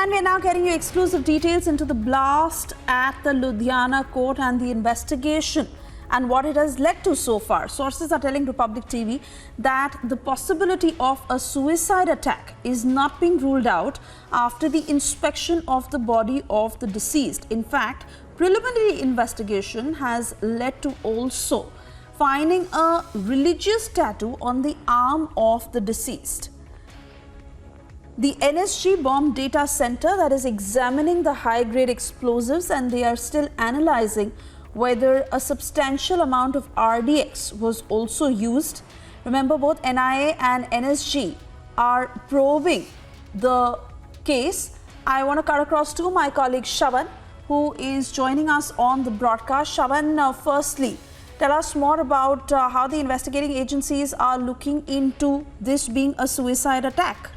And we're now getting you exclusive details into the blast at the Ludhiana court and the investigation and what it has led to so far. Sources are telling Republic TV that the possibility of a suicide attack is not being ruled out after the inspection of the body of the deceased. In fact, preliminary investigation has led to also finding a religious tattoo on the arm of the deceased. The NSG Bomb Data Center that is examining the high-grade explosives, and they are still analyzing whether a substantial amount of RDX was also used. Remember, both NIA and NSG are probing the case. I want to cut across to my colleague Shaban, who is joining us on the broadcast. Shaban, firstly, tell us more about how the investigating agencies are looking into this being a suicide attack.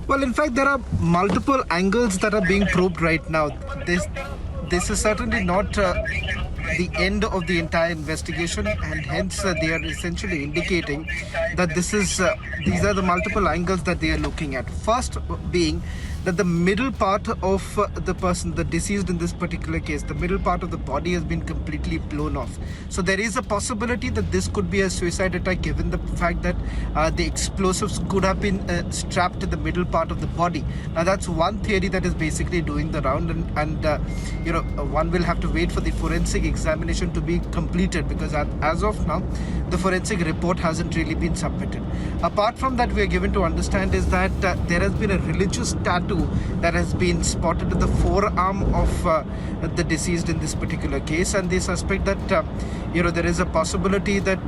Well, in fact, there are multiple angles that are being probed right now. This is certainly not the end of the entire investigation, and hence they are essentially indicating that these are the multiple angles that they are looking at. First being that the middle part of the person, the deceased in this particular case, the middle part of the body has been completely blown off. So there is a possibility that this could be a suicide attack, given the fact that the explosives could have been strapped to the middle part of the body. Now that's one theory that is basically doing the round, and one will have to wait for the forensic examination to be completed, because as of now the forensic report hasn't really been submitted. Apart from that, we are given to understand is that there has been a religious tattoo that has been spotted in the forearm of the deceased in this particular case, and they suspect that there is a possibility that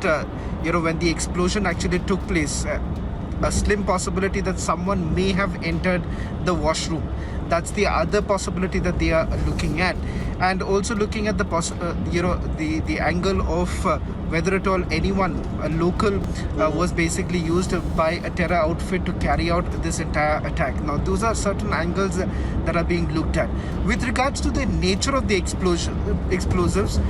when the explosion actually took place, a slim possibility that someone may have entered the washroom. That's the other possibility that they are looking at, and also looking at the angle of whether at all anyone, a local, was basically used by a terror outfit to carry out this entire attack. Now, those are certain angles that are being looked at. With regards to the nature of the explosives,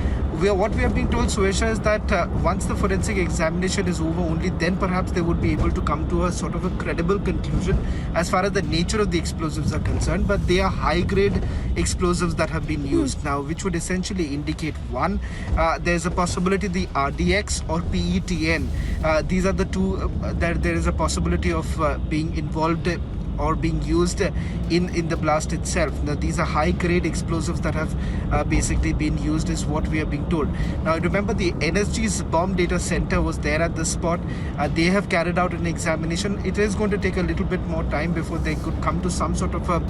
what we have been told, Suesha, is that once the forensic examination is over, only then perhaps they would be able to come to a sort of a credible conclusion as far as the nature of the explosives are concerned. But they are high-grade explosives that have been used now, which would essentially indicate, one, there's a possibility the RDX or PETN, these are the two that there is a possibility of being involved or being used in the blast itself. Now, these are high-grade explosives that have basically been used, is what we are being told. Now, remember, the NSG's Bomb Data Center was there at the spot. They have carried out an examination. It is going to take a little bit more time before they could come to some sort of a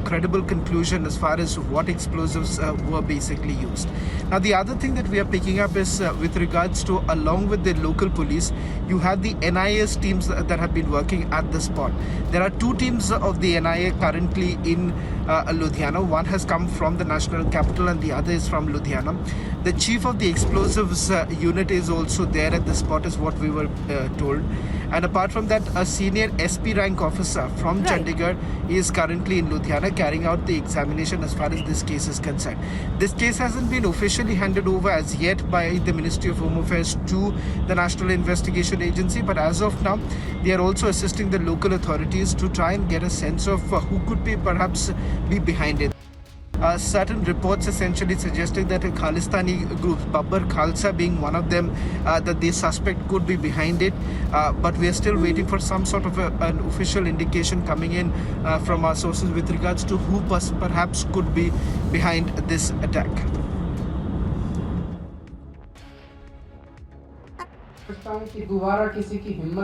credible conclusion as far as what explosives were basically used. Now, the other thing that we are picking up is with regards to, along with the local police, you have the NIA's teams that have been working at the spot. There are two teams of the NIA currently in Ludhiana. One has come from the national capital and the other is from Ludhiana. The chief of the explosives unit is also there at the spot, is what we were told. And apart from that, a senior SP rank officer from Chandigarh is currently in Ludhiana carrying out the examination as far as this case is concerned. This case hasn't been officially handed over as yet by the Ministry of Home Affairs to the National Investigation Agency, but as of now, they are also assisting the local authorities to try and get a sense of who could perhaps be behind it. Certain reports essentially suggesting that a Khalistani group, Babbar Khalsa being one of them, that they suspect could be behind it. But we are still waiting for some sort of an official indication coming in from our sources with regards to who perhaps could be behind this attack. कि दोबारा किसी की हिम्मत